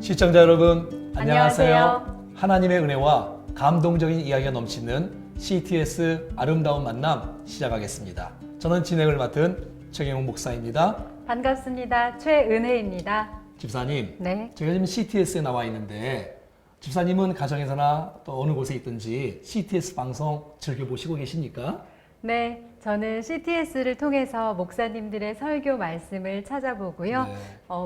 시청자 여러분, 안녕하세요. 안녕하세요. 하나님의 은혜와 감동적인 이야기가 넘치는 CTS 아름다운 만남 시작하겠습니다. 저는 진행을 맡은 최경용 목사입니다. 반갑습니다. 최은혜입니다. 집사님, 네. 제가 지금 CTS에 나와 있는데 집사님은 가정에서나 또 어느 곳에 있든지 CTS 방송 즐겨보시고 계십니까? 네, 저는 CTS를 통해서 목사님들의 설교 말씀을 찾아보고요. 네.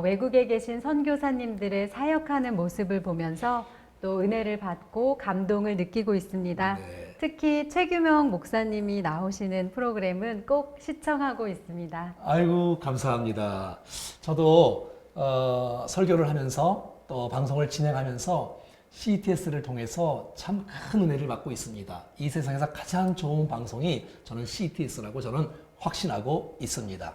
외국에 계신 선교사님들의 사역하는 모습을 보면서 또 은혜를 받고 감동을 느끼고 있습니다. 네. 특히 최규명 목사님이 나오시는 프로그램은 꼭 시청하고 있습니다. 아이고, 감사합니다. 저도 설교를 하면서 또 방송을 진행하면서 CTS를 통해서 참 큰 은혜를 받고 있습니다. 이 세상에서 가장 좋은 방송이 저는 CTS라고 저는 확신하고 있습니다.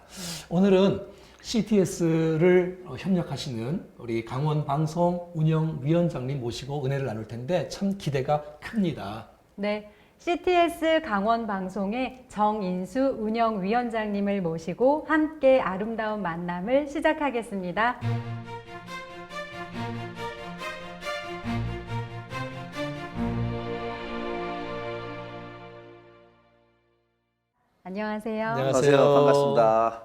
오늘은 CTS를 협력하시는 우리 강원 방송 운영위원장님 모시고 은혜를 나눌 텐데 참 기대가 큽니다. 네, CTS 강원 방송의 정인수 운영위원장님을 모시고 함께 아름다운 만남을 시작하겠습니다. 안녕하세요. 안녕하세요. 반갑습니다.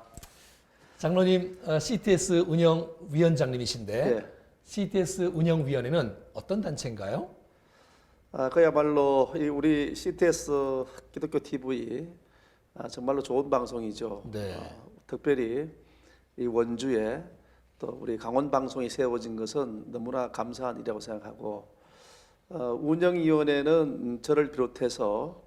장로님, CTS 운영위원장님이신데 네. CTS 운영위원회는 어떤 단체인가요? 그야말로 우리 CTS 기독교 TV 정말로 좋은 방송이죠. 네. 특별히 이 원주에 또 우리 강원 방송이 세워진 것은 너무나 감사한 일이라고 생각하고 운영위원회는 저를 비롯해서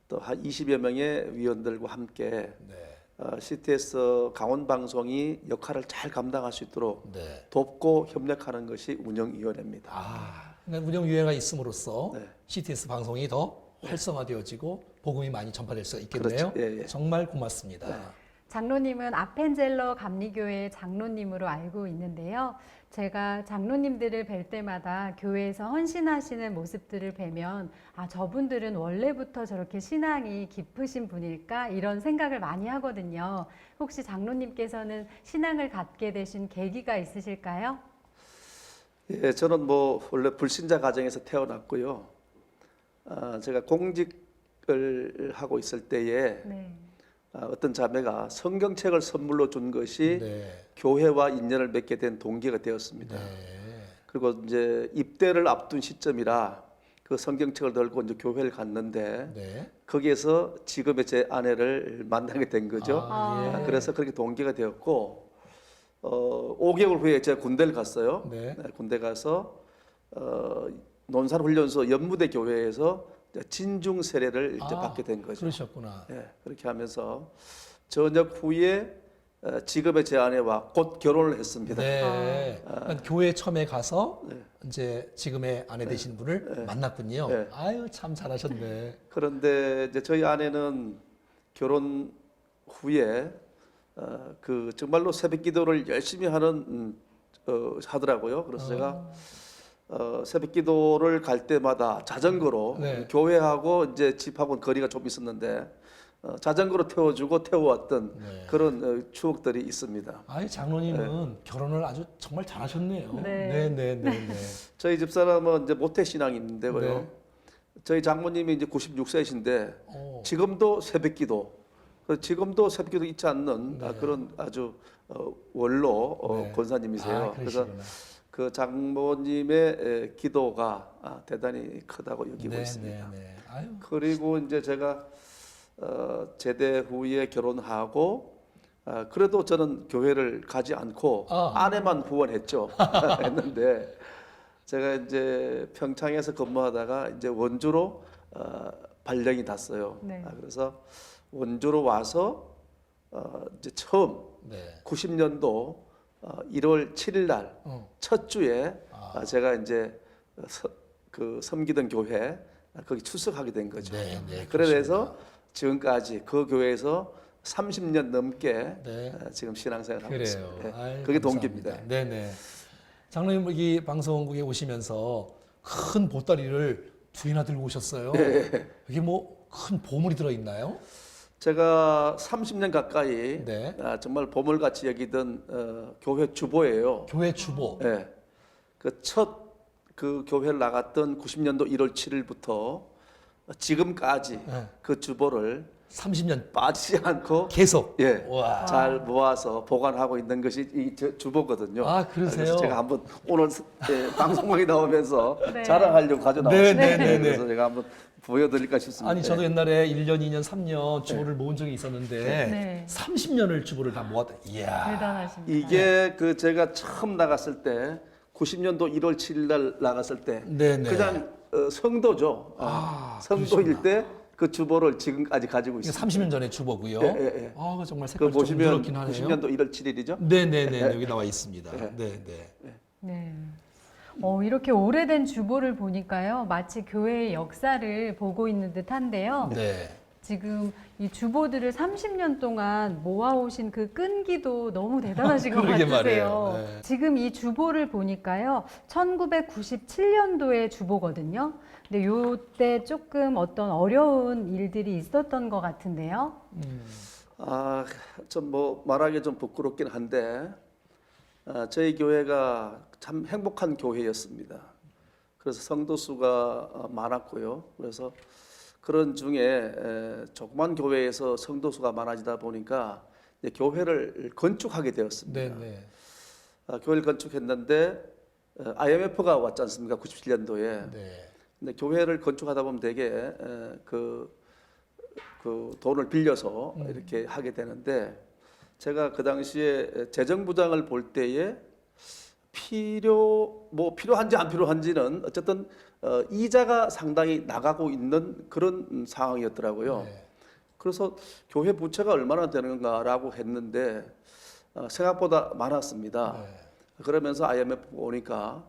또 한 20여 명의 위원들과 함께 네. CTS 강원 방송이 역할을 잘 감당할 수 있도록 네. 돕고 협력하는 것이 운영위원회입니다. 그러니까 운영위원회가 있음으로써 네. CTS 방송이 더 활성화되어지고 복음이 많이 전파될 수가 있겠네요. 그렇죠. 예, 예. 정말 고맙습니다. 네. 장로님은 아펜젤러 감리교회 장로님으로 알고 있는데요. 제가 장로님들을 뵐 때마다 교회에서 헌신하시는 모습들을 뵈면 저분들은 원래부터 저렇게 신앙이 깊으신 분일까 이런 생각을 많이 하거든요. 혹시 장로님께서는 신앙을 갖게 되신 계기가 있으실까요? 예, 저는 원래 불신자 가정에서 태어났고요. 제가 공직을 하고 있을 때에 네. 어떤 자매가 성경책을 선물로 준 것이 네. 교회와 인연을 맺게 된 동기가 되었습니다. 네. 그리고 이제 입대를 앞둔 시점이라 그 성경책을 들고 이제 교회를 갔는데 네. 거기에서 지금의 제 아내를 만나게 된 거죠. 예. 그래서 그렇게 동기가 되었고 5개월 후에 제가 군대를 갔어요. 네. 군대 가서 논산훈련소 연무대 교회에서 진중 세례를 이제 받게 된 거죠. 그러셨구나. 예, 그렇게 하면서 전역 후에 지금의 제 아내와 곧 결혼을 했습니다. 네. 그러니까 교회 처음에 가서 네. 이제 지금의 아내 되신 분을 만났군요. 네. 아유, 참 잘하셨네. 그런데 이제 저희 아내는 결혼 후에 그 정말로 새벽기도를 열심히 하는 하더라고요. 그래서 제가 새벽기도를 갈 때마다 자전거로 네. 교회하고 이제 집하고는 거리가 좀 있었는데 자전거로 태워주고 태워왔던 네. 그런 추억들이 있습니다. 아유, 장로님은 결혼을 아주 정말 잘하셨네요. 네. 네, 네, 네, 네. 저희 집사람은 이제 모태 신앙인데요. 네. 저희 장모님이 이제 96세이신데 오. 지금도 새벽기도, 지금도 새벽기도 잊지 않는 네. 그런 아주 원로 네. 권사님이세요. 그래서 그러시구나. 그 장모님의 기도가 대단히 크다고 여기고 네, 있습니다. 네, 네. 아유. 그리고 이제 제가 제대 후에 결혼하고 그래도 저는 교회를 가지 않고 아내만 후원했죠. 했는데 제가 이제 평창에서 근무하다가 이제 원주로 발령이 났어요. 네. 그래서 원주로 와서 이제 처음 네. 90년도 1월 7일 날 첫 주에 제가 이제 그 섬기던 교회 거기 출석하게 된 거죠. 네, 네, 그래서 지금까지 그 교회에서 30년 넘게 네. 지금 신앙생활을 하고 그래요. 있습니다. 아유, 그게 감사합니다. 동기입니다. 네, 네. 장로님 여기 방송국에 오시면서 큰 보따리를 두 개나 들고 오셨어요. 여기 뭐 큰 보물이 들어 있나요? 제가 30년 가까이 네. 정말 보물같이 여기던 교회 주보예요. 교회 주보. 네. 그 첫 그 교회를 나갔던 90년도 1월 7일부터 지금까지 네. 그 주보를 30년 빠지지 않고 계속. 예, 와. 잘 모아서 보관하고 있는 것이 이 주보거든요. 아, 그러세요? 그래서 제가 한번 오늘 방송국에 나오면서 네. 자랑하려고 가져 나왔습니다. 네, 네, 네, 네. 그래서 제가 한번 보여드릴까 싶습니다. 아니 저도 옛날에 1년, 2년, 3년 주보를 모은 적이 있었는데 네. 30년을 주보를 다 모았다. 이야. 대단하십니다. 이게 그 제가 처음 나갔을 때 90년도 1월 7일 날 나갔을 때 네네. 그냥 성도죠. 성도일 때 그 주보를 지금까지 가지고 이게 있습니다. 30년 전에 주보고요. 예, 예, 예. 아, 정말 그 색깔이 좀 보시면 누렇긴 하네요. 90년도 1월 7일이죠. 네네네 여기 나와 있습니다. 네. 네네. 네. 이렇게 오래된 주보를 보니까요, 마치 교회의 역사를 보고 있는 듯한데요. 네. 지금 이 주보들을 30년 동안 모아오신 그 끈기도 너무 대단하신 것 그러게 같으세요. 말이에요. 네. 지금 이 주보를 보니까요, 1997년도의 주보거든요. 근데 요때 조금 어떤 어려운 일들이 있었던 것 같은데요. 아, 좀 뭐 말하기 좀 부끄럽긴 한데 저희 교회가 참 행복한 교회였습니다. 그래서 성도 수가 많았고요. 그래서 그런 중에 조그만 교회에서 성도 수가 많아지다 보니까 이제 교회를 건축하게 되었습니다. 네네. 교회를 건축했는데 IMF가 왔지 않습니까? 97년도에. 네. 근데 교회를 건축하다 보면 되게 그 돈을 빌려서 이렇게 하게 되는데 제가 그 당시에 재정부장을 볼 때에 필요한지 안 필요한지는 어쨌든 이자가 상당히 나가고 있는 그런 상황이었더라고요. 네. 그래서 교회 부채가 얼마나 되는가라고 했는데 생각보다 많았습니다. 네. 그러면서 IMF 오니까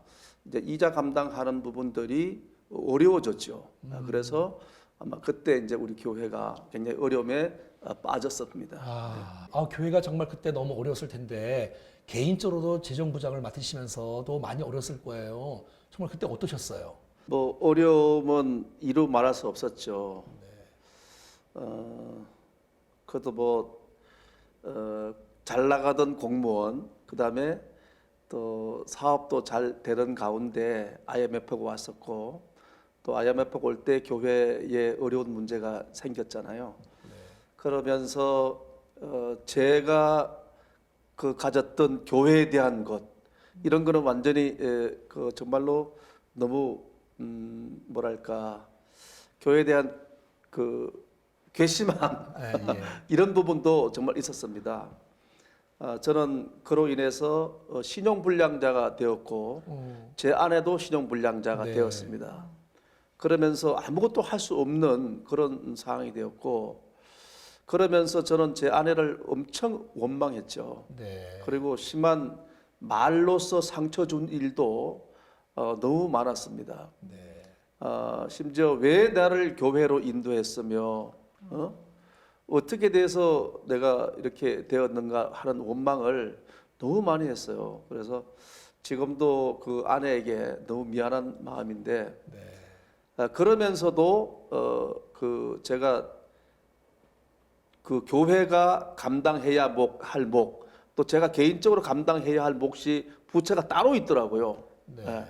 이제 이자 감당하는 부분들이 어려워졌죠. 그래서 아마 그때 이제 우리 교회가 굉장히 어려움에 빠졌습니다. 교회가 정말 그때 너무 어려웠을 텐데 개인적으로도 재정부장을 맡으시면서도 많이 어려웠을 거예요. 정말 그때 어떠셨어요? 뭐 어려움은 이루 말할 수 없었죠. 그래도 잘 나가던 공무원, 그 다음에 또 사업도 잘 되던 가운데 IMF가 왔었고, 또 IMF가 올 때 교회에 어려운 문제가 생겼잖아요. 그러면서 제가 그 가졌던 교회에 대한 것 이런 거는 완전히 그 정말로 너무 뭐랄까 교회에 대한 그 괘씸함 예. 이런 부분도 정말 있었습니다. 저는 그로 인해서 신용불량자가 되었고 제 아내도 신용불량자가 네. 되었습니다. 그러면서 아무것도 할 수 없는 그런 상황이 되었고 그러면서 저는 제 아내를 엄청 원망했죠. 네. 그리고 심한 말로서 상처 준 일도 너무 많았습니다. 네. 심지어 왜 나를 교회로 인도했으며 어떻게 돼서 내가 이렇게 되었는가 하는 원망을 너무 많이 했어요. 그래서 지금도 그 아내에게 너무 미안한 마음인데 그러면서도 제가 그 교회가 감당해야 할 목, 또 제가 개인적으로 감당해야 할 몫이 부채가 따로 있더라고요. 네.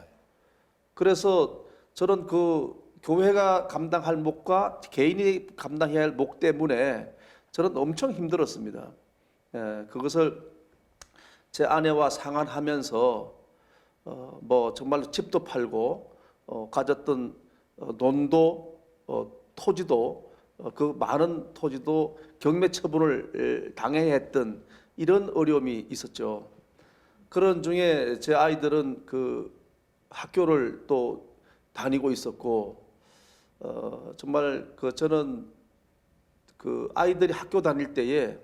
그래서 저는 그 교회가 감당할 몫과 개인이 감당해야 할 몫 때문에 저는 엄청 힘들었습니다. 그것을 제 아내와 상환하면서 뭐 정말로 집도 팔고 가졌던 논도 토지도 그 많은 토지도 경매 처분을 당해야 했던 이런 어려움이 있었죠. 그런 중에 제 아이들은 그 학교를 또 다니고 있었고 정말 저는 그 아이들이 학교 다닐 때에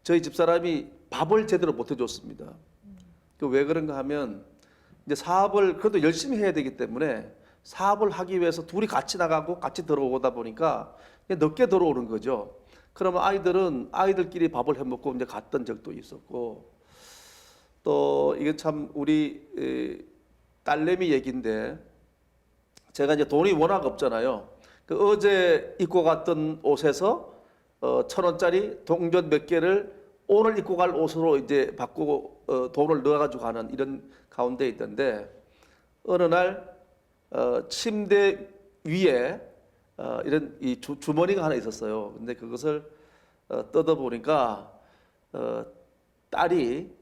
저희 집사람이 밥을 제대로 못 해줬습니다. 그 왜 그런가 하면 이제 사업을 그래도 열심히 해야 되기 때문에 사업을 하기 위해서 둘이 같이 나가고 같이 들어오다 보니까 늦게 들어오는 거죠. 그러면 아이들은 아이들끼리 밥을 해 먹고 이제 갔던 적도 있었고 또 이게 참 우리 딸내미 얘기인데 제가 이제 돈이 워낙 없잖아요. 그 어제 입고 갔던 옷에서 1,000원짜리 동전 몇 개를 오늘 입고 갈 옷으로 이제 바꾸고 돈을 넣어가지고 가는 이런 가운데 있던데 어느 날 침대 위에 이런 주머니가 하나 있었어요. 근데 그것을 뜯어 보니까 딸이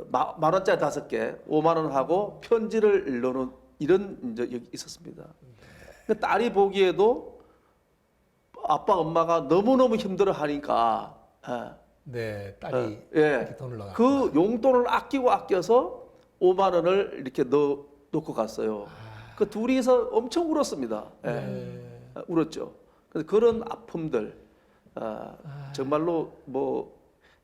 만 원짜리 5개, 5만 원 하고 편지를 넣는 이런 적이 있었습니다. 근데 딸이 보기에도 아빠 엄마가 너무너무 힘들어 하니까 네, 딸이 예, 이렇게 돈을 넣어. 그 용돈을 아껴서 5만 원을 이렇게 놓고 갔어요. 그 둘이서 엄청 울었습니다. 예. 네. 울었죠. 그래서 그런 아픔들 정말로 뭐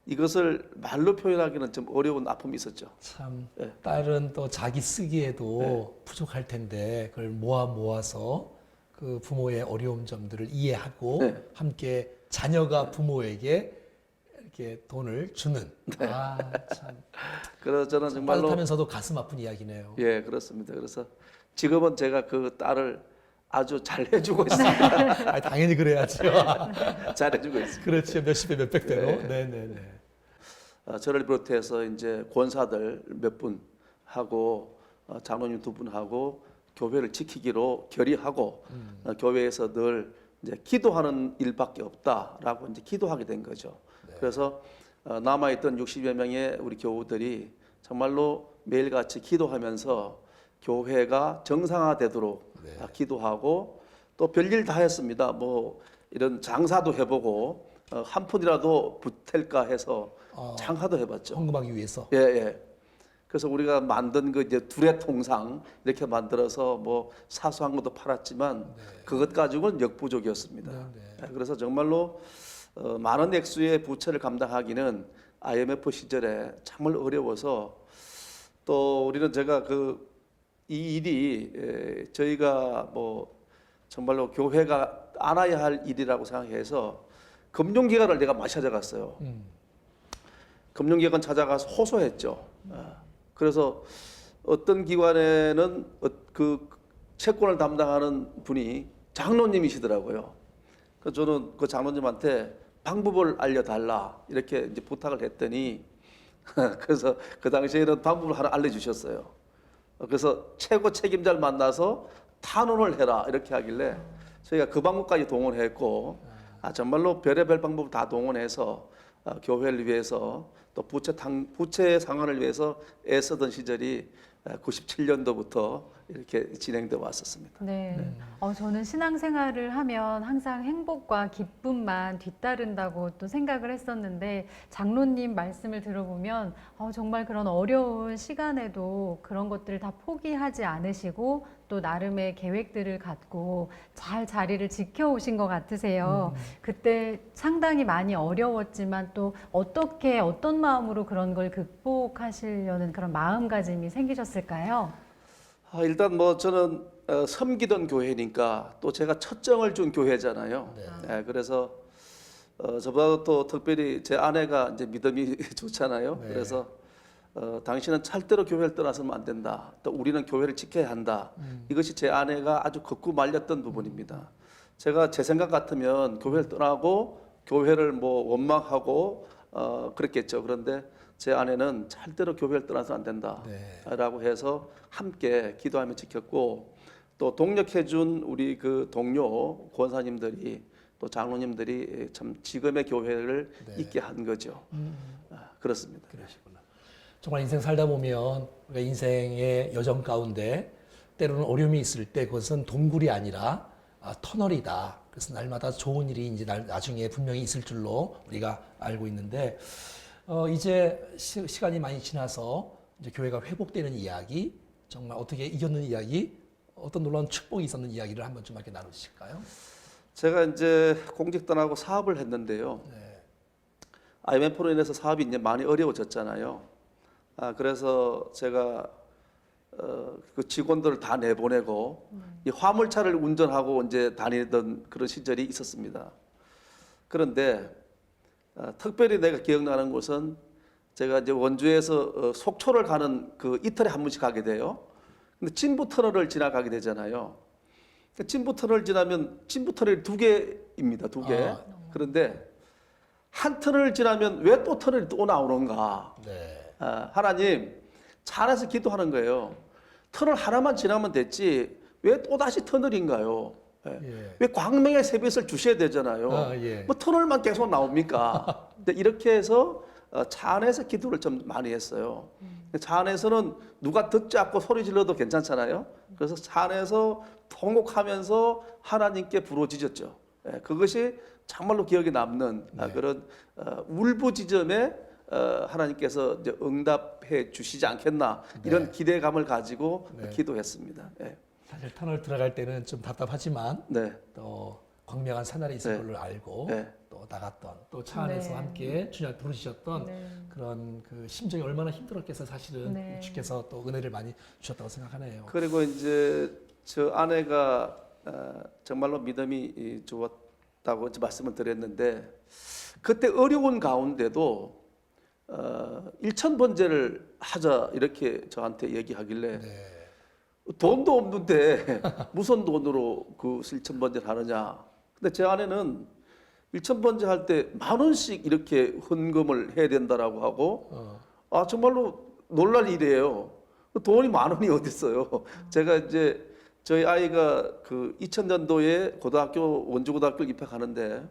이것을 말로 표현하기는 좀 어려운 아픔이 있었죠. 참 예. 딸은 또 자기 쓰기에도 부족할 텐데 그걸 모아서 그 부모의 어려움 점들을 이해하고 네. 함께 자녀가 부모에게 이렇게 돈을 주는. 참 그래서 저는 정말로 빠듯하면서도 가슴 아픈 이야기네요. 예, 그렇습니다. 그래서 지금은 제가 그 딸을 아주 잘 해주고 있습니다. 아니, 당연히 그래야죠. 잘 해주고 있습니다. 그렇죠. 몇십 배, 몇백 배로. 네. 네네네. 저를 비롯해서 이제 권사들 몇 분 하고 장로님 2분 하고 교회를 지키기로 결의하고 교회에서 늘 이제 기도하는 일밖에 없다라고 이제 기도하게 된 거죠. 그래서 남아있던 60여 명의 우리 교우들이 정말로 매일같이 기도하면서 교회가 정상화되도록 기도하고 또 별일 다 했습니다. 뭐 이런 장사도 해보고 한 푼이라도 보탤까 해서 장사도 해봤죠. 헌금하기 위해서. 예, 예. 그래서 우리가 만든 그 이제 두레 통상 이렇게 만들어서 뭐 사소한 것도 팔았지만 그것 가지고는 역부족이었습니다. 예, 그래서 정말로 많은 액수의 부채를 감당하기는 IMF 시절에 정말 어려워서 또 우리는 제가 이 일이 저희가 뭐 정말로 교회가 안아야 할 일이라고 생각해서 금융기관을 내가 많이 찾아갔어요. 금융기관 찾아가서 호소했죠. 그래서 어떤 기관에는 그 채권을 담당하는 분이 장로님이시더라고요. 그래서 저는 그 장로님한테 방법을 알려달라 이렇게 이제 부탁을 했더니 그래서 그 당시에는 방법을 하나 알려주셨어요. 그래서 최고 책임자를 만나서 탄원을 해라 이렇게 하길래 저희가 그 방법까지 동원했고 정말로 별의별 방법을 다 동원해서 교회를 위해서 또 부채 상환을 위해서 애쓰던 시절이 97년도부터 이렇게 진행돼 왔었습니다. 네. 저는 신앙생활을 하면 항상 행복과 기쁨만 뒤따른다고 또 생각을 했었는데 장로님 말씀을 들어보면 정말 그런 어려운 시간에도 그런 것들을 다 포기하지 않으시고 또 나름의 계획들을 갖고 잘 자리를 지켜오신 것 같으세요. 그때 상당히 많이 어려웠지만 또 어떤 마음으로 그런 걸 극복하시려는 그런 마음가짐이 생기셨을까요? 일단 뭐 저는 섬기던 교회니까 또 제가 첫정을 준 교회잖아요. 네, 그래서 저보다 또 특별히 제 아내가 이제 믿음이 좋잖아요. 네. 그래서 당신은 절대로 교회를 떠나서는 안 된다. 또 우리는 교회를 지켜야 한다. 이것이 제 아내가 아주 극구 말렸던 부분입니다. 제가 제 생각 같으면 교회를 떠나고 교회를 뭐 원망하고 그랬겠죠. 그런데 제 아내는 절대로 교회를 떠나서 안 된다라고 해서 함께 기도하며 지켰고 또 동력해준 우리 그 동료 권사님들이 또 장로님들이 참 지금의 교회를 있게 한 거죠. 그렇습니다. 그러시구나. 정말 인생 살다 보면 우리가 인생의 여정 가운데 때로는 어려움이 있을 때 그것은 동굴이 아니라 터널이다. 그래서 날마다 좋은 일이 이제 나중에 분명히 있을 줄로 우리가 알고 있는데 이제 시간이 많이 지나서 이제 교회가 회복되는 이야기, 정말 어떻게 이겼는 이야기, 어떤 놀라운 축복이 있었는 이야기를 한번 좀 이렇게 나누실까요? 제가 이제 공직 떠나고 사업을 했는데요. IMF로 인해서 사업이 이제 많이 어려워졌잖아요. 그래서 제가 그 직원들을 다 내보내고 이 화물차를 운전하고 이제 다니던 그런 시절이 있었습니다. 그런데 특별히 내가 기억나는 곳은 제가 이제 원주에서 속초를 가는 그 이틀에 한 번씩 가게 돼요. 근데 진부 터널을 지나가게 되잖아요. 진부 터널 지나면 진부 터널이 2개입니다. 2개. 그런데 한 터널을 지나면 왜 또 터널이 또 나오는가? 네. 하나님 잘해서 기도하는 거예요. 터널 하나만 지나면 됐지 왜 또다시 터널인가요? 예. 예. 왜 광명의 새빛을 주셔야 되잖아요. 예. 뭐 터널만 계속 나옵니까? 근데 이렇게 해서 차 안에서 기도를 좀 많이 했어요. 차 안에서는 누가 듣지 않고 소리 질러도 괜찮잖아요. 그래서 차 안에서 통곡하면서 하나님께 부르짖었죠. 예, 그것이 정말로 기억에 남는 그런 울부짖음에 하나님께서 이제 응답해 주시지 않겠나 이런 기대감을 가지고 기도했습니다. 예. 사실 터널 들어갈 때는 좀 답답하지만 네. 또 광명한 새날이 있을 네. 걸로 알고 네. 또 나갔던 또 차 안에서 네. 함께 주님을 부르시셨던 네. 그런 그 심정이 얼마나 힘들었겠어 사실은 네. 주께서 또 은혜를 많이 주셨다고 생각하네요. 그리고 이제 저 아내가 정말로 믿음이 좋았다고 말씀을 드렸는데 그때 어려운 가운데도 1,000번제를 하자 이렇게 저한테 얘기하길래 네. 돈도 없는데 무슨 돈으로 그 1,000번제를 하느냐. 근데 제 아내는 1,000번제 할 때 10,000원씩 이렇게 헌금을 해야 된다라고 하고 정말로 놀랄 일이에요. 돈이 10,000원이 어디 있어요. 제가 이제 저희 아이가 그 2000년도에 고등학교 원주고등학교를 입학하는데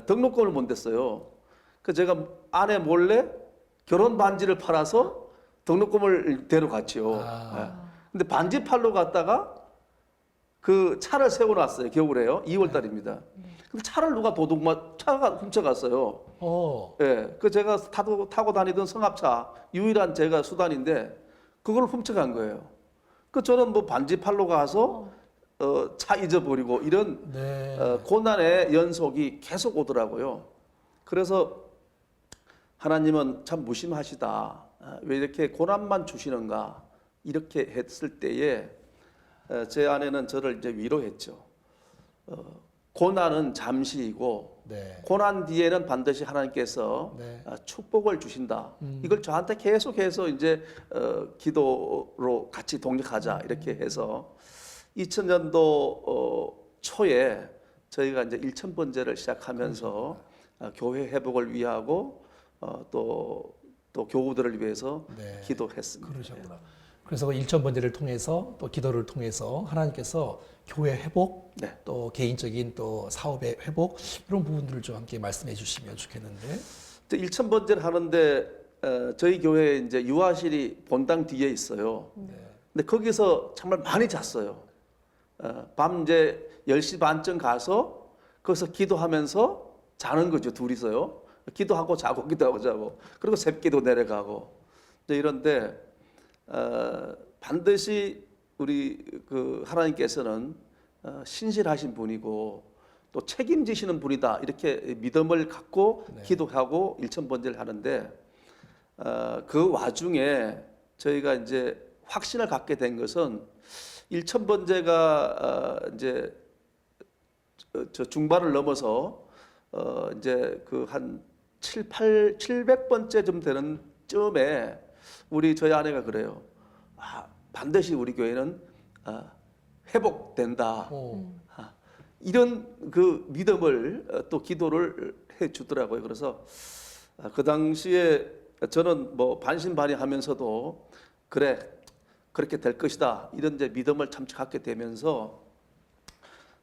등록금을 못 냈어요. 그 제가 아내 몰래 결혼 반지를 팔아서 등록금을 데려갔죠. 예. 근데 반지 팔러 갔다가 그 차를 세워놨어요. 겨울에요. 2월 달입니다. 근데 차를 누가 차가 훔쳐갔어요. 예. 그 제가 타고 다니던 성합차 유일한 제가 수단인데 그걸 훔쳐간 거예요. 그 저는 뭐 반지 팔러 가서 차 잊어버리고 이런 네. 고난의 연속이 계속 오더라고요. 그래서 하나님은 참 무심하시다. 왜 이렇게 고난만 주시는가? 이렇게 했을 때에 제 아내는 저를 이제 위로했죠. 고난은 잠시이고 네. 고난 뒤에는 반드시 하나님께서 네. 축복을 주신다. 이걸 저한테 계속해서 이제 기도로 같이 동력하자 이렇게 해서 2000년도 초에 저희가 이제 1,000번제를 시작하면서 교회 회복을 위하고 또 교우들을 위해서 네. 기도했습니다. 그러셨구나. 그래서 그 1,000번제를 통해서 또 기도를 통해서 하나님께서 교회 회복, 네. 또 개인적인 또 사업의 회복 이런 부분들을 좀 함께 말씀해 주시면 좋겠는데. 1,000번제를 하는데 저희 교회에 이제 유아실이 본당 뒤에 있어요. 근데 거기서 정말 많이 잤어요. 밤 이제 10시 반쯤 가서 거기서 기도하면서 자는 거죠. 둘이서요. 기도하고 자고 기도하고 자고 그리고 새기도 내려가고 이제 이런데 반드시 우리 그 하나님께서는 신실하신 분이고 또 책임지시는 분이다 이렇게 믿음을 갖고 기도하고 1,000번제를 하는데 그 와중에 저희가 이제 확신을 갖게 된 것은 1,000번제가 이제 저 중반을 넘어서 이제 그 한 700번째 좀 되는 쯤에 저희 아내가 그래요. 반드시 우리 교회는 회복된다. 이런 그 믿음을 또 기도를 해 주더라고요. 그래서 그 당시에 저는 뭐 반신반의하면서도 그래 그렇게 될 것이다 이런 이제 믿음을 참 갖게 되면서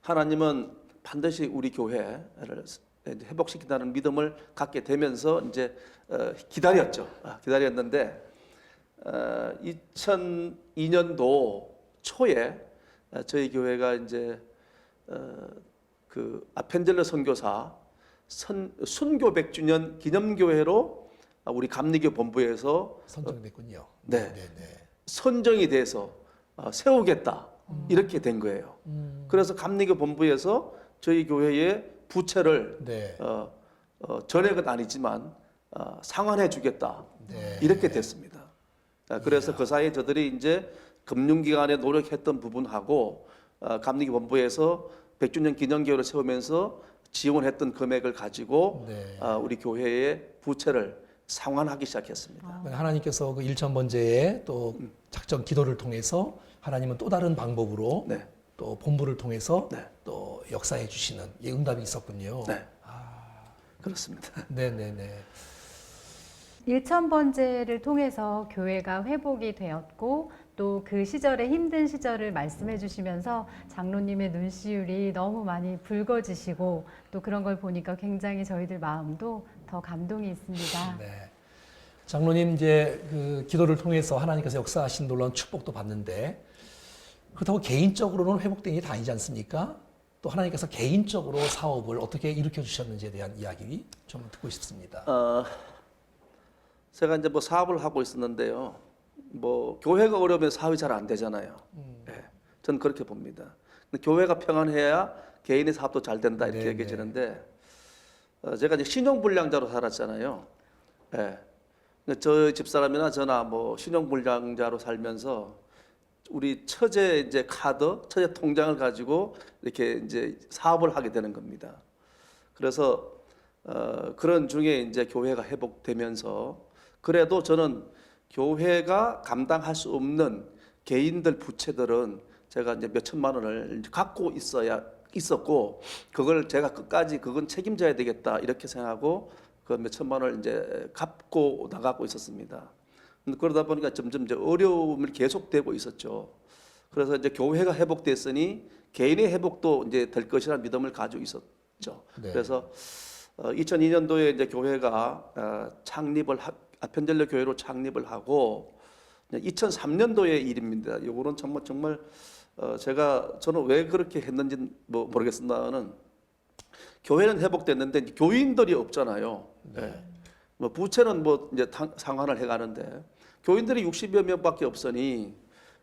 하나님은 반드시 우리 교회를 회복시킨다는 믿음을 갖게 되면서 이제 기다렸죠. 기다렸는데 2002년도 초에 저희 교회가 이제 그 아펜젤러 선교사 순교 100주년 기념교회로 우리 감리교 본부에서 선정됐군요. 네. 선정이 돼서 세우겠다 이렇게 된 거예요. 그래서 감리교 본부에서 저희 교회의 부채를 전액은 아니지만 상환해 주겠다 이렇게 됐습니다. 그래서 그 사이에 저들이 이제 금융기관에 노력했던 부분하고 감리교 본부에서 100주년 기념교회를 세우면서 지원했던 금액을 가지고 우리 교회의 부채를 상환하기 시작했습니다. 하나님께서 그 1,000번제의 또 작전 기도를 통해서 하나님은 또 다른 방법으로 또 본부를 통해서 또 역사해 주시는 이 응답이 있었군요. 네. 그렇습니다. 네네네. 1,000번제를 통해서 교회가 회복이 되었고 또 그 시절의 힘든 시절을 말씀해 주시면서 장로님의 눈시울이 너무 많이 붉어지시고 또 그런 걸 보니까 굉장히 저희들 마음도 더 감동이 있습니다. 네. 장로님 이제 그 기도를 통해서 하나님께서 역사하신 놀라운 축복도 받는데 그렇다고 개인적으로는 회복된 게 다 아니지 않습니까? 또 하나님께서 개인적으로 사업을 어떻게 일으켜 주셨는지에 대한 이야기 좀 듣고 싶습니다. 제가 이제 뭐 사업을 하고 있었는데요. 뭐 교회가 어려우면 사업이 잘 안 되잖아요. 네, 저는 그렇게 봅니다. 근데 교회가 평안해야 개인의 사업도 잘 된다 이렇게 네, 얘기해지는데 제가 이제 신용불량자로 살았잖아요. 네. 근데 저 집사람이나 저나 뭐 신용불량자로 살면서 우리 처제 이제 카드, 처제 통장을 가지고 이렇게 이제 사업을 하게 되는 겁니다. 그래서 그런 중에 이제 교회가 회복되면서 그래도 저는 교회가 감당할 수 없는 개인들 부채들은 제가 이제 몇 천만 원을 갖고 있었고 그걸 제가 끝까지 그건 책임져야 되겠다 이렇게 생각하고 그 몇 천만 원을 이제 갚고 나가고 있었습니다. 그러다 보니까 점점 이제 어려움이 계속되고 있었죠. 그래서 이제 교회가 회복됐으니 개인의 회복도 이제 될 것이라는 믿음을 가지고 있었죠. 네. 그래서 2002년도에 이제 교회가 아펜젤러 교회로 창립을 하고 2003년도의 일입니다. 이거는 정말 저는 왜 그렇게 했는지 뭐 모르겠습니다만은 교회는 회복됐는데 교인들이 없잖아요. 네. 뭐 부채는 뭐 이제 상환을 해가는데 교인들이 60여 명밖에 없으니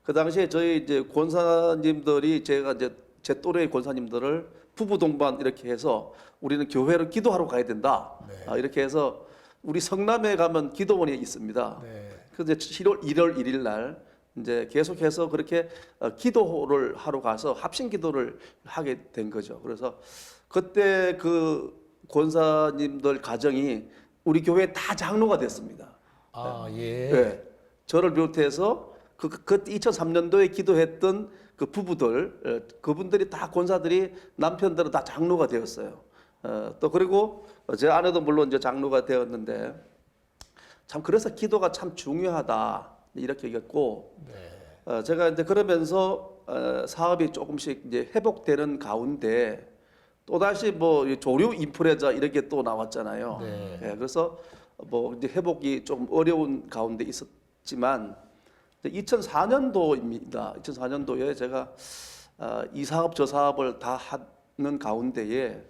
그 당시에 저희 이제 권사님들이 제가 이제 제 또래의 권사님들을 부부 동반 이렇게 해서 우리는 교회를 기도하러 가야 된다. 네. 이렇게 해서 우리 성남에 가면 기도원이 있습니다. 네. 그래서 1월 1일 날 이제 계속해서 그렇게 기도를 하러 가서 합심 기도를 하게 된 거죠. 그래서 그때 그 권사님들 가정이 우리 교회 다 장로가 됐습니다. 아, 예. 네. 저를 비롯해서 그 2003년도에 기도했던 그 부부들, 그분들이 다 권사들이 남편들은 다 장로가 되었어요. 또 그리고 제 아내도 물론 이제 장로가 되었는데 참 그래서 기도가 참 중요하다 이렇게 얘기했고 제가 이제 그러면서 사업이 조금씩 이제 회복되는 가운데 또 다시 뭐 조류 인플레자 이렇게 또 나왔잖아요. 네. 예, 그래서 뭐 이제 회복이 좀 어려운 가운데 있었지만 2004년도입니다. 2004년도에 제가 이 사업 저 사업을 다 하는 가운데에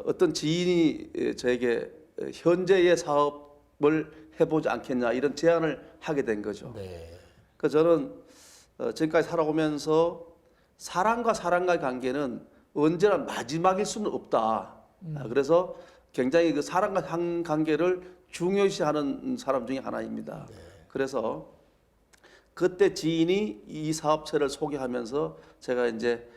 어떤 지인이 저에게 현재의 사업을 해보지 않겠냐 이런 제안을 하게 된 거죠. 네. 그래서 저는 지금까지 살아오면서 사람과 사람과의 관계는 언제나 마지막일 수는 없다. 그래서 굉장히 그 사람과 관계를 중요시하는 사람 중에 하나입니다. 그래서 그때 지인이 이 사업체를 소개하면서 제가 이제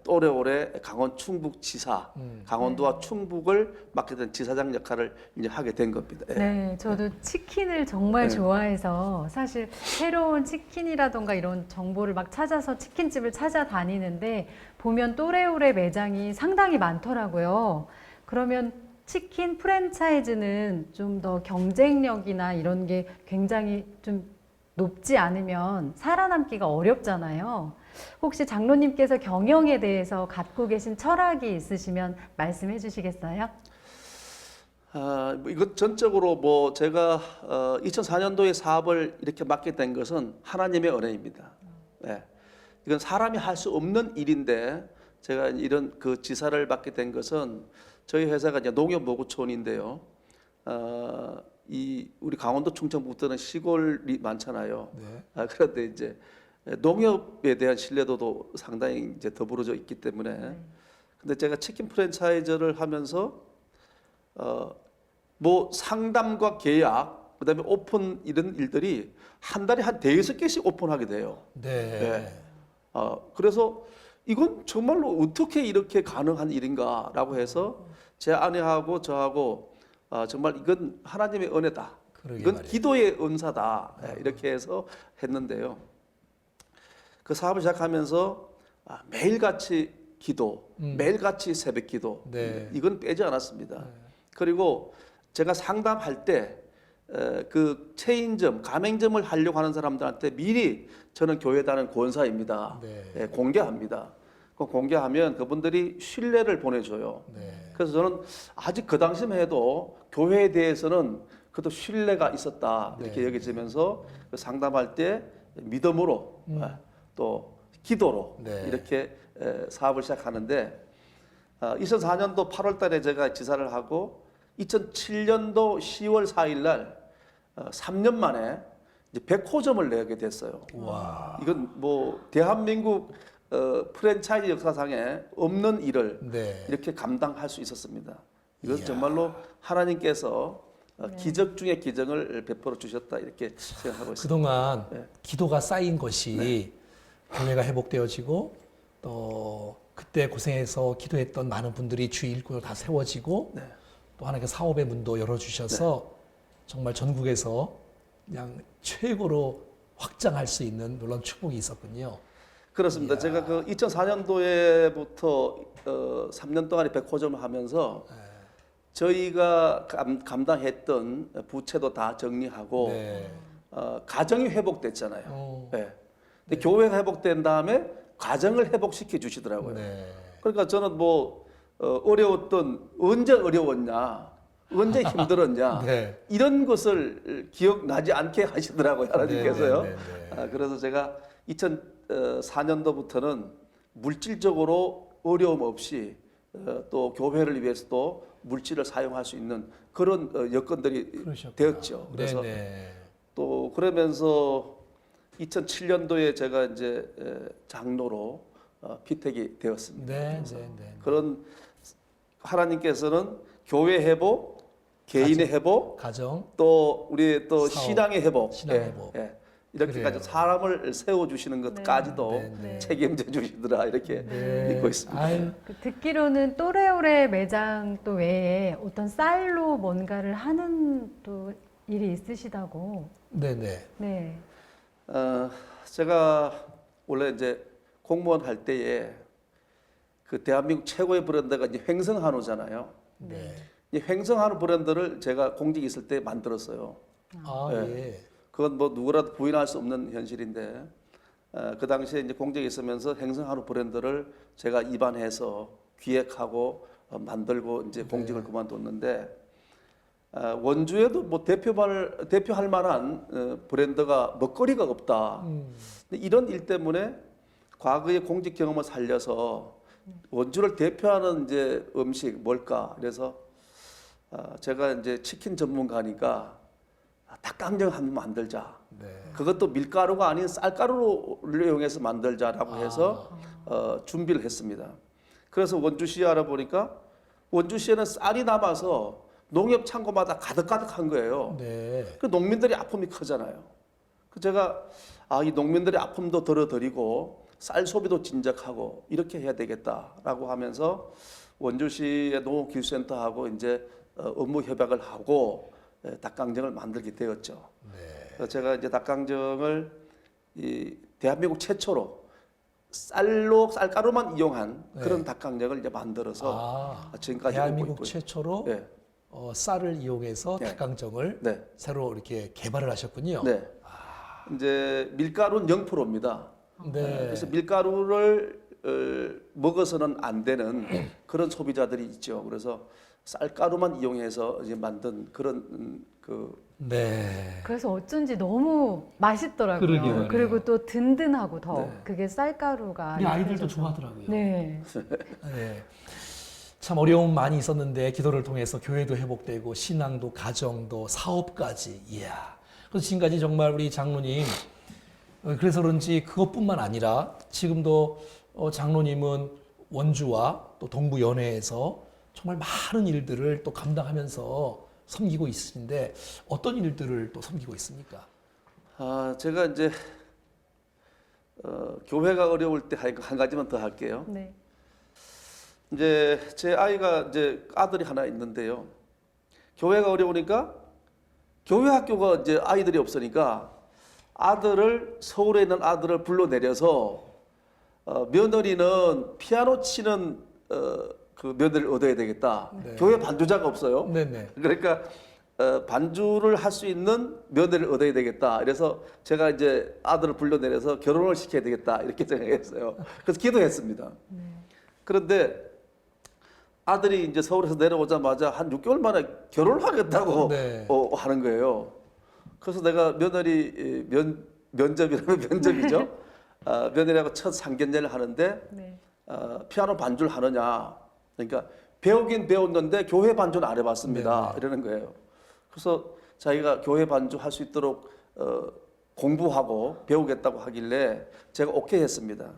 또래오래 강원 충북지사, 강원도와 충북을 맡게 된 지사장 역할을 이제 하게 된 겁니다. 예. 네, 저도 치킨을 정말 네. 좋아해서 사실 새로운 치킨이라던가 이런 정보를 막 찾아서 치킨집을 찾아다니는데 보면 또래오래 매장이 상당히 많더라고요. 그러면 치킨 프랜차이즈는 좀 더 경쟁력이나 이런 게 굉장히 좀 높지 않으면 살아남기가 어렵잖아요. 혹시 장로님께서 경영에 대해서 갖고 계신 철학이 있으시면 말씀해 주시겠어요? 이것 전적으로 뭐 제가 2004년도에 사업을 이렇게 맡게 된 것은 하나님의 은혜입니다. 네. 이건 사람이 할 수 없는 일인데 제가 이런 그 지사를 맡게 된 것은 저희 회사가 이제 농협모구촌인데요. 이 우리 강원도 충청북도는 시골이 많잖아요. 네. 그런데 이제 농협에 대한 신뢰도도 상당히 이제 더불어져 있기 때문에 근데 제가 치킨 프랜차이즈를 하면서 뭐 상담과 계약 그다음에 오픈 이런 일들이 한 달에 한 5-6개씩 오픈하게 돼요. 네. 그래서 이건 정말로 어떻게 이렇게 가능한 일인가라고 해서 제 아내하고 저하고 정말 이건 하나님의 은혜다. 그러게 이건 말이에요. 기도의 은사다. 이렇게 해서 했는데요. 그 사업을 시작하면서 매일같이 기도, 매일같이 새벽기도 네. 이건 빼지 않았습니다. 그리고 제가 상담할 때 그 체인점, 가맹점을 하려고 하는 사람들한테 미리 저는 교회다는 권사입니다. 네. 예, 공개합니다. 그 공개하면 그분들이 신뢰를 보내줘요. 네. 그래서 저는 아직 그 당시만 해도 교회에 대해서는 그래도 신뢰가 있었다 이렇게 네. 여겨지면서 그 상담할 때 믿음으로 또 기도로 네. 이렇게 사업을 시작하는데 2004년도 8월 달에 제가 지사를 하고 2007년도 10월 4일 날 3년 만에 이제 100호점을 내게 됐어요. 와. 이건 뭐 대한민국 프랜차이즈 역사상에 없는 일을 네. 이렇게 감당할 수 있었습니다. 이건 이야. 정말로 하나님께서 기적 중에 기적을 베풀어 주셨다 이렇게 생각하고 있습니다. 그동안 네. 기도가 쌓인 것이 교회가 회복되어지고 또 그때 고생해서 기도했던 많은 분들이 주 일꾼으로 다 세워지고 네. 또 하나님께 사업의 문도 열어주셔서 정말 전국에서 그냥 최고로 확장할 수 있는 놀라운 축복이 있었군요. 그렇습니다. 이야. 제가 그 2004년도에부터 3년 동안에 100호점을 하면서 저희가 감당했던 부채도 다 정리하고 네. 가정이 회복됐잖아요. 어. 네. 근데 교회가 회복된 다음에 가정을 회복시켜 주시더라고요. 네. 그러니까 저는 뭐 어려웠던 언제 어려웠냐, 언제 힘들었냐 네. 이런 것을 기억나지 않게 하시더라고요 하나님께서요. 네, 네, 네, 네. 그래서 제가 2004년도부터는 물질적으로 어려움 없이 또 교회를 위해서도 물질을 사용할 수 있는 그런 여건들이 그러셨구나. 되었죠. 그래서 네네. 또 그러면서 2007년도에 제가 이제 장로로 피택이 되었습니다. 네, 네, 네. 그런 하나님께서는 교회 회복, 개인의 회복, 가정. 또 우리 또 사업, 신앙의 회복, 신앙 회복. 이렇게까지 그래요. 사람을 세워 주시는 것까지도 네, 네. 책임져 주시더라 이렇게 네. 믿고 있습니다. 아유, 그 듣기로는 또래오래 매장 또 외에 어떤 쌀로 뭔가를 하는 또 일이 있으시다고. 네네. 네. 제가 원래 이제 공무원 할 때에 그 대한민국 최고의 브랜드가 이제 횡성한우잖아요. 네. 이 횡성한우 브랜드를 제가 공직 있을 때 만들었어요. 아, 네. 예. 그건 뭐 누구라도 부인할 수 없는 현실인데 그 당시에 이제 공직에 있으면서 횡성한우 브랜드를 제가 입안해서 기획하고 만들고 이제 공직을 그만뒀는데 원주에도 뭐 대표할 만한 브랜드가 먹거리가 없다. 근데 이런 일 때문에 과거의 공직 경험을 살려서 원주를 대표하는 이제 음식 뭘까? 그래서 제가 이제 치킨 전문가니까 닭강정 한번 만들자. 네. 그것도 밀가루가 아닌 쌀가루를 이용해서 만들자라고 해서 준비를 했습니다. 그래서 원주시에 알아보니까 원주시에는 쌀이 남아서 농협 창고마다 가득가득한 거예요. 네. 그 농민들이 아픔이 크잖아요. 그 제가 이 농민들의 아픔도 덜어드리고 쌀 소비도 진작하고 이렇게 해야 되겠다라고 하면서 원주시의 농업기술센터하고 이제 업무 협약을 하고 닭강정을 만들게 되었죠. 네. 그래서 제가 이제 닭강정을 이 대한민국 최초로 쌀가루만 이용한 네. 그런 닭강정을 이제 만들어서 지금까지 대한민국 오고 있고요. 최초로 네. 쌀을 이용해서 네. 닭강정을 네. 새로 이렇게 개발을 하셨군요. 네. 이제 밀가루는 0%입니다. 네. 그래서 밀가루를 먹어서는 안 되는 그런 소비자들이 있죠. 그래서 쌀가루만 이용해서 이제 만든 그런 네. 그래서 어쩐지 너무 맛있더라고요. 그러게요. 그리고 또 든든하고 더 네. 그게 쌀가루가 우리 아이들도 입혀져서. 좋아하더라고요. 네. 네. 참 어려움 많이 있었는데 기도를 통해서 교회도 회복되고 신앙도 가정도 사업까지 이야. 그래서 지금까지 정말 우리 장로님 그래서 그런지 그것뿐만 아니라 지금도 장로님은 원주와 또 동부 연회에서 정말 많은 일들을 또 감당하면서 섬기고 있으신데 어떤 일들을 또 섬기고 있습니까? 제가 이제 교회가 어려울 때 한 가지만 더 할게요. 네. 이제 제 아이가 이제 아들이 하나 있는데요. 교회가 어려우니까 교회 학교가 이제 아이들이 없으니까 서울에 있는 아들을 불러내려서 며느리는 피아노 치는 그 며느리를 얻어야 되겠다. 네. 교회 반주자가 없어요. 네네. 그러니까 반주를 할 수 있는 며느리를 얻어야 되겠다. 그래서 제가 이제 아들을 불러내려서 결혼을 시켜야 되겠다 이렇게 생각했어요. 그래서 기도했습니다. 그런데 아들이 이제 서울에서 내려오자마자 한 6개월 만에 결혼을 하겠다고 네. 하는 거예요. 그래서 내가 며느리 면접이라면 면접이죠. 며느리하고 첫 상견례를 하는데 네. 피아노 반주를 하느냐. 그러니까 배우긴 배웠는데 교회 반주는 안 해봤습니다. 네. 이러는 거예요. 그래서 자기가 교회 반주 할 수 있도록 공부하고 배우겠다고 하길래 제가 오케이 했습니다.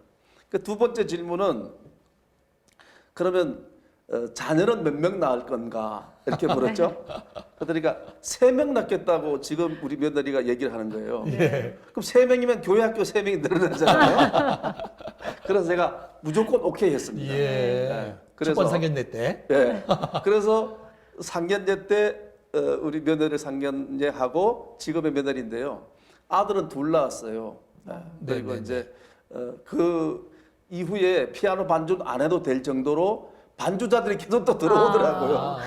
그 두 번째 질문은 그러면 자녀는 몇 명 낳을 건가 이렇게 물었죠. 그러니까 3명 낳겠다고 지금 우리 며느리가 얘기를 하는 거예요. 예. 그럼 3명이면 교회 학교 3명이 늘어나잖아요. 그래서 제가 무조건 오케이 했습니다. 예. 네. 첫 번 상견례 때. 예. 그래서 상견례 때 우리 며느리 상견례하고 지금의 며느리인데요. 아들은 둘 낳았어요. 그리고 네, 이제 그 이후에 피아노 반주는 안 해도 될 정도로 반주자들이 계속 또 들어오더라고요.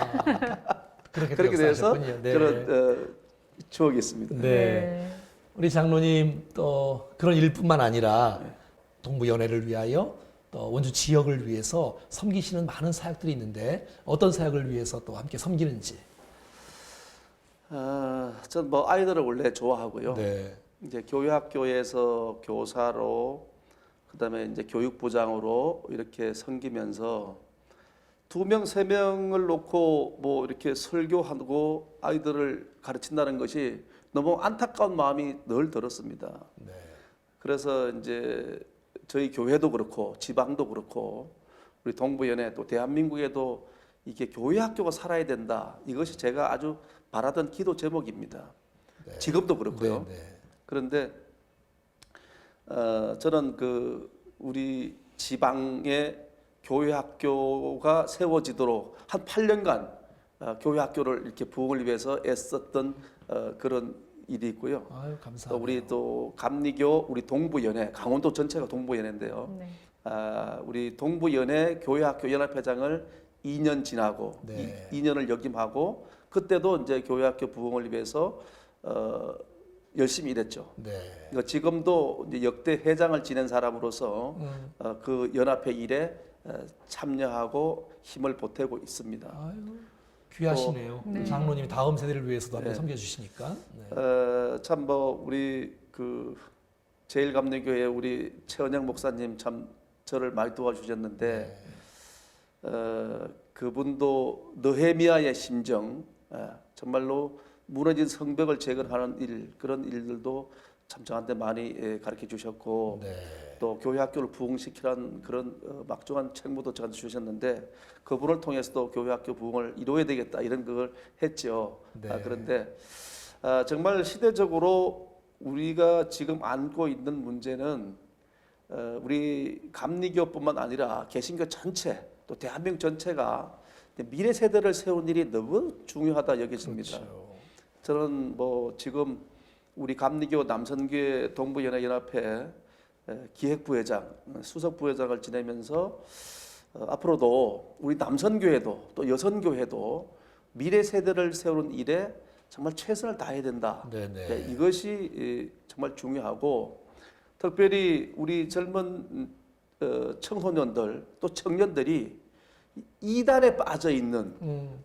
그렇게 돼서 네. 그런 추억이 있습니다. 네. 우리 장로님 또 그런 일뿐만 아니라 동부연회를 위하여 또 원주 지역을 위해서 섬기시는 많은 사역들이 있는데 어떤 사역을 위해서 또 함께 섬기는지. 전 뭐 아이들을 원래 좋아하고요. 네. 이제 교회학교에서 교사로 그다음에 이제 교육부장으로 이렇게 섬기면서 2명, 3명을 놓고 뭐 이렇게 설교하고 아이들을 가르친다는 것이 너무 안타까운 마음이 늘 들었습니다. 네. 그래서 이제 저희 교회도 그렇고 지방도 그렇고 우리 동부연회 또 대한민국에도 이게 교회 학교가 살아야 된다. 이것이 제가 아주 바라던 기도 제목입니다. 네. 지금도 그렇고요. 네, 네. 그런데 저는 그 우리 지방에 교회 학교가 세워지도록 한 8년간 교회 학교를 이렇게 부흥을 위해서 애썼던 그런 일이 있고요. 아유, 또 감사합니다. 우리 또 감리교 우리 동부연회 강원도 전체가 동부연회인데요. 네. 우리 동부연회 교회학교 연합회장을 2년 지나고 네. 2년을 역임하고 그때도 이제 교회학교 부흥을 위해서 열심히 일했죠. 네. 그러니까 지금도 이제 역대 회장을 지낸 사람으로서 그 연합회 일에 참여하고 힘을 보태고 있습니다. 아유, 귀하시네요. 네. 장로님이 다음 세대를 위해서도 한번 네. 섬겨주시니까. 네. 참 뭐 우리 그 제일감리교회 우리 최은영 목사님 참 저를 많이 도와주셨는데 그분도 느헤미야의 심정 정말로 무너진 성벽을 재건하는 일 그런 일들도 참 저한테 많이 가르쳐 주셨고 네. 또 교회 학교를 부흥시키라는 그런 막중한 책무도 저한테 주셨는데 그분을 통해서도 교회 학교 부흥을 이루어야 되겠다 이런 걸 했죠. 네. 그런데 정말 시대적으로 우리가 지금 안고 있는 문제는 우리 감리교뿐만 아니라 개신교 전체 또 대한민국 전체가 미래 세대를 세우는 일이 너무 중요하다 여겨집니다. 그렇죠. 저는 뭐 지금 우리 감리교 남선교회 동부연합회 기획부회장, 수석부회장을 지내면서 앞으로도 우리 남선교회도 또 여선교회도 미래 세대를 세우는 일에 정말 최선을 다해야 된다. 네네. 이것이 정말 중요하고 특별히 우리 젊은 청소년들 또 청년들이 이단에 빠져 있는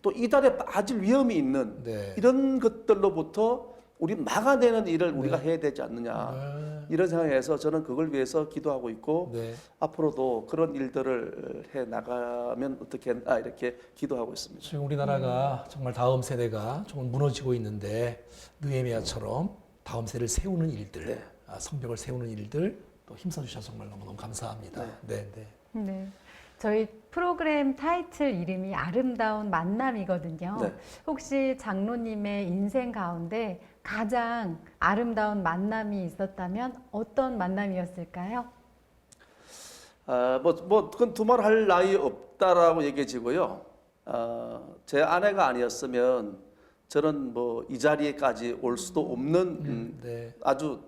또 이단에 빠질 위험이 있는 네. 이런 것들로부터 우리 막아내는 일을 우리가 해야 되지 않느냐 네. 이런 생각에서 저는 그걸 위해서 기도하고 있고 네. 앞으로도 그런 일들을 해 나가면 어떻겠나 이렇게 기도하고 있습니다. 지금 우리나라가 정말 다음 세대가 정말 무너지고 있는데 느헤미야처럼 다음 세대를 세우는 일들, 네. 성벽을 세우는 일들 또 힘써 주셔서 정말 너무너무 감사합니다. 네, 네. 네. 저희 프로그램 타이틀 이름이 아름다운 만남이거든요. 네. 혹시 장로님의 인생 가운데 가장 아름다운 만남이 있었다면 어떤 만남이었을까요? 그건 두말할 나위 없다라고 얘기해지고요. 제 아내가 아니었으면 저는 뭐 이 자리에까지 올 수도 없는 네. 아주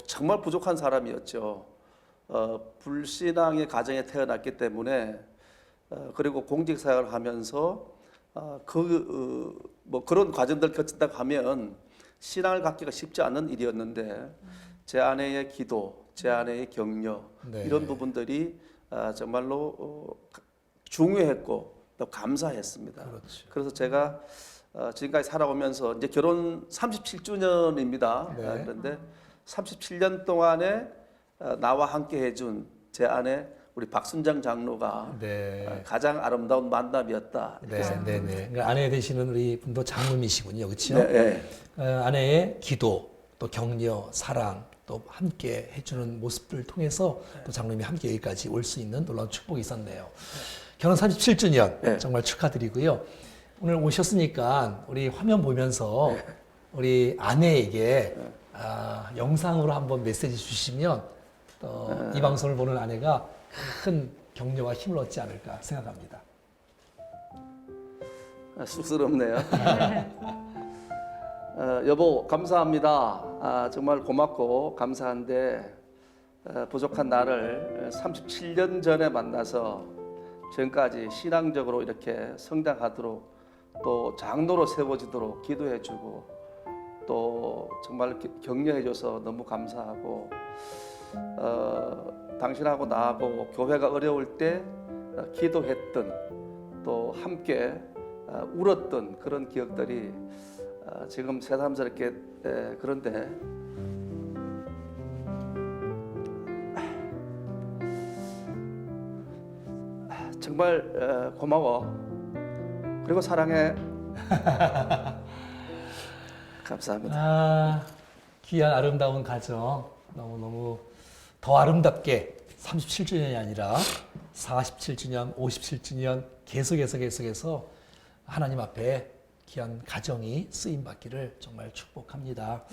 정말 부족한 사람이었죠. 불신앙의 가정에 태어났기 때문에 그리고 공직사역을 하면서 뭐 그런 과정들 거친다고 하면 신앙을 갖기가 쉽지 않은 일이었는데 제 아내의 기도, 제 아내의 격려 네. 이런 부분들이 정말로 중요했고 또 감사했습니다. 그렇죠. 그래서 제가 지금까지 살아오면서 이제 결혼 37주년입니다. 네. 그런데 37년 동안에 나와 함께 해준 제 아내 우리 박순장 장로가 네. 가장 아름다운 만남이었다. 네, 네, 네. 그러니까 아내 되시는 우리 분도 장로님이시군요, 그렇죠? 네, 네. 아내의 기도, 또 격려, 사랑, 또 함께 해주는 모습들을 통해서 또 장로님이 함께 여기까지 올 수 있는 놀라운 축복이 있었네요. 결혼 37주년 네. 정말 축하드리고요. 오늘 오셨으니까 우리 화면 보면서 우리 아내에게 영상으로 한번 메시지 주시면 이 방송을 보는 아내가 큰 격려와 힘을 얻지 않을까 생각합니다. 쑥스럽네요. 여보 감사합니다. 정말 고맙고 감사한데 부족한 나를 37년 전에 만나서 지금까지 신앙적으로 이렇게 성장하도록 또 장로로 세워지도록 기도해주고 또 정말 격려해줘서 너무 감사하고 당신하고 나하고 교회가 어려울 때 기도했던 또 함께 울었던 그런 기억들이 지금 새삼스럽게 그런데 정말 고마워 그리고 사랑해 감사합니다. 귀한 아름다운 가정 너무너무 더 아름답게 37주년이 아니라 47주년, 57주년 계속해서 하나님 앞에 귀한 가정이 쓰임 받기를 정말 축복합니다.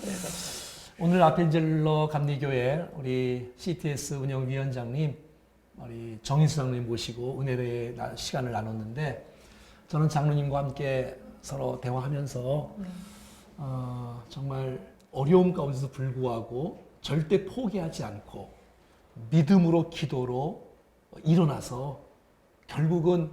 오늘 아펜젤러 감리교회 우리 CTS 운영위원장님 우리 정인수 장로님 모시고 은혜의 시간을 나눴는데 저는 장로님과 함께 서로 대화하면서 정말 어려움 가운데서 불구하고 절대 포기하지 않고 믿음으로 기도로 일어나서 결국은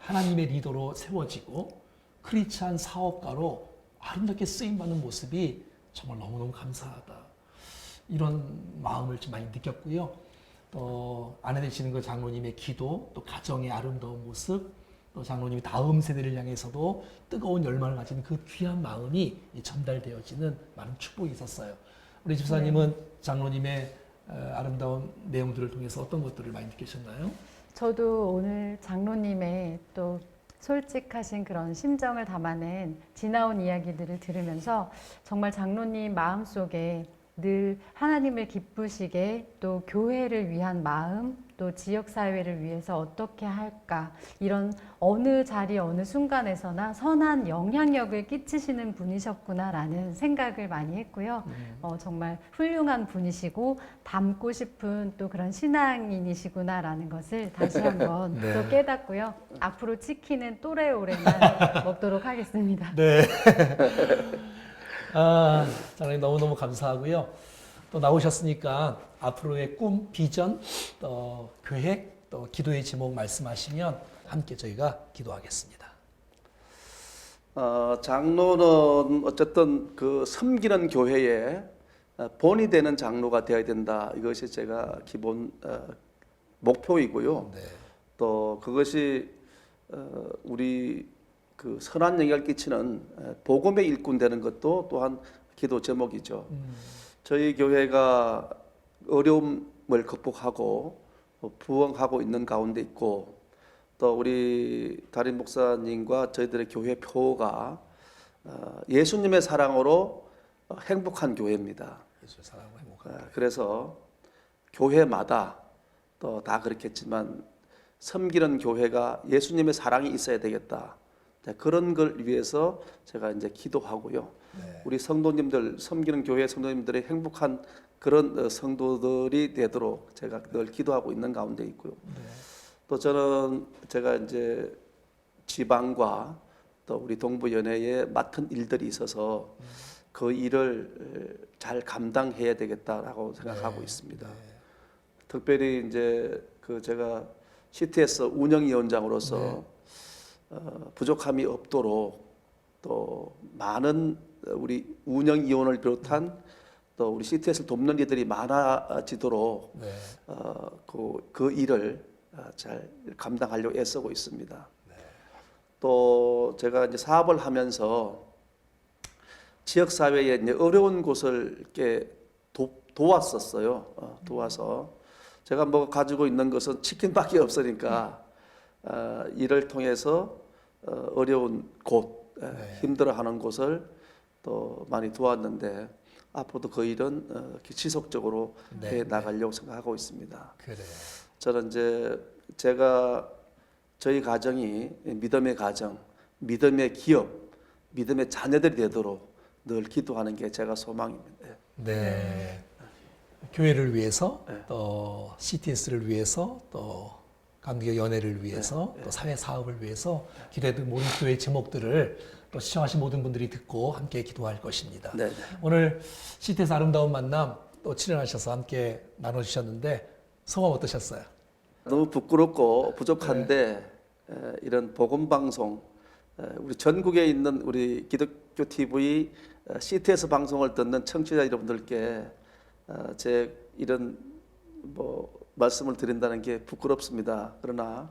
하나님의 리더로 세워지고 크리스찬 사업가로 아름답게 쓰임받는 모습이 정말 너무너무 감사하다. 이런 마음을 좀 많이 느꼈고요. 또 아내 되시는 그 장로님의 기도, 또 가정의 아름다운 모습, 또 장로님이 다음 세대를 향해서도 뜨거운 열망을 가진 그 귀한 마음이 전달되어지는 많은 축복이 있었어요. 우리 집사님은 장로님의 아름다운 내용들을 통해서 어떤 것들을 많이 느끼셨나요? 저도 오늘 장로님의 또 솔직하신 그런 심정을 담아낸 지나온 이야기들을 들으면서 정말 장로님 마음속에 늘 하나님을 기쁘시게 또 교회를 위한 마음 또 지역사회를 위해서 어떻게 할까 이런 어느 자리 어느 순간에서나 선한 영향력을 끼치시는 분이셨구나라는 생각을 많이 했고요. 정말 훌륭한 분이시고 닮고 싶은 또 그런 신앙인이시구나라는 것을 다시 한번 네. 또 깨닫고요. 앞으로 치킨은 또래오래만 먹도록 하겠습니다. 네. 장로님 너무너무 감사하고요. 또 나오셨으니까 앞으로의 꿈, 비전, 또 계획, 또 기도의 제목 말씀하시면 함께 저희가 기도하겠습니다. 장로는 어쨌든 그 섬기는 교회에 본이 되는 장로가 되어야 된다. 이것이 제가 기본 목표이고요. 네. 또 그것이 우리 그 선한 영향을 끼치는 복음의 일꾼 되는 것도 또한 기도 제목이죠. 저희 교회가 어려움을 극복하고 부흥하고 있는 가운데 있고 또 우리 담임 목사님과 저희들의 교회 표가 예수님의 사랑으로 행복한 교회입니다. 예수 사랑과 행복한 그래서 교회마다 또 다 그렇겠지만 섬기는 교회가 예수님의 사랑이 있어야 되겠다. 그런 걸 위해서 제가 이제 기도하고요. 네. 우리 성도님들 섬기는 교회 성도님들의 행복한 그런 성도들이 되도록 제가 늘 기도하고 있는 가운데 있고요. 네. 또 저는 제가 이제 지방과 또 우리 동부연회에 맡은 일들이 있어서 그 일을 잘 감당해야 되겠다라고 생각하고 네. 있습니다. 네. 특별히 이제 그 제가 CTS 운영위원장으로서 네. 부족함이 없도록 또 많은 우리 운영 이원을 비롯한 또 우리 CTS를 돕는 이들이 많아지도록 네. 그 일을 잘 감당하려고 애쓰고 있습니다. 또 제가 이제 사업을 하면서 지역 사회에 이제 어려운 곳을 이렇게 도왔었어요. 도와서 제가 뭐 가지고 있는 것은 치킨밖에 없으니까 이를 통해서 어려운 곳, 힘들어하는 곳을 또 많이 도왔는데 앞으로도 그 일은 지속적으로 네, 해 나가려고 생각하고 있습니다. 그래. 저는 이제 제가 저희 가정이 믿음의 가정, 믿음의 기업, 믿음의 자녀들이 되도록 늘 기도하는 게 제가 소망입니다. 네. 교회를 위해서 네. 또 CTS를 위해서 또 감리교 연회를 위해서 네. 또 사회 사업을 위해서 기도했던 모든 교회 제목들을 또 시청하신 모든 분들이 듣고 함께 기도할 것입니다. 네. 오늘 CTS 아름다운 만남 또 출연하셔서 함께 나눠주셨는데 소감 어떠셨어요? 너무 부끄럽고 부족한데 이런 복음 방송 우리 전국에 있는 우리 기독교 TV CTS 방송을 듣는 청취자 여러분들께 제 이런 뭐 말씀을 드린다는 게 부끄럽습니다. 그러나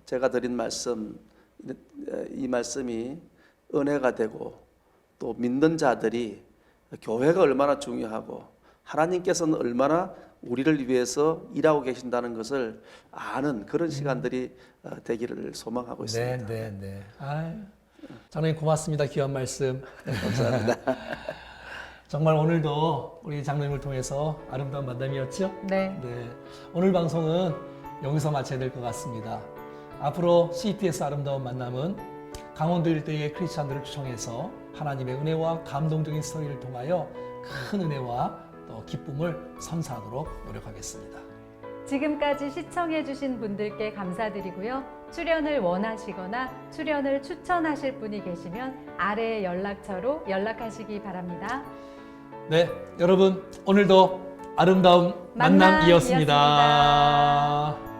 제가 드린 말씀 이 말씀이 은혜가 되고 또 믿는 자들이 교회가 얼마나 중요하고 하나님께서는 얼마나 우리를 위해서 일하고 계신다는 것을 아는 그런 시간들이 되기를 소망하고 있습니다. 네, 네, 네. 아유, 장로님 고맙습니다. 귀한 말씀. 감사합니다. 정말 오늘도 우리 장로님을 통해서 아름다운 만남이었죠? 네. 네. 오늘 방송은 여기서 마쳐야 될 것 같습니다. 앞으로 CTS 아름다운 만남은 강원도 일대의 크리스찬들을 초청해서 하나님의 은혜와 감동적인 스토리를 통하여 큰 은혜와 또 기쁨을 선사하도록 노력하겠습니다. 지금까지 시청해주신 분들께 감사드리고요. 출연을 원하시거나 출연을 추천하실 분이 계시면 아래 연락처로 연락하시기 바랍니다. 네, 여러분 오늘도 아름다운 만남이었습니다. 만남이었습니다.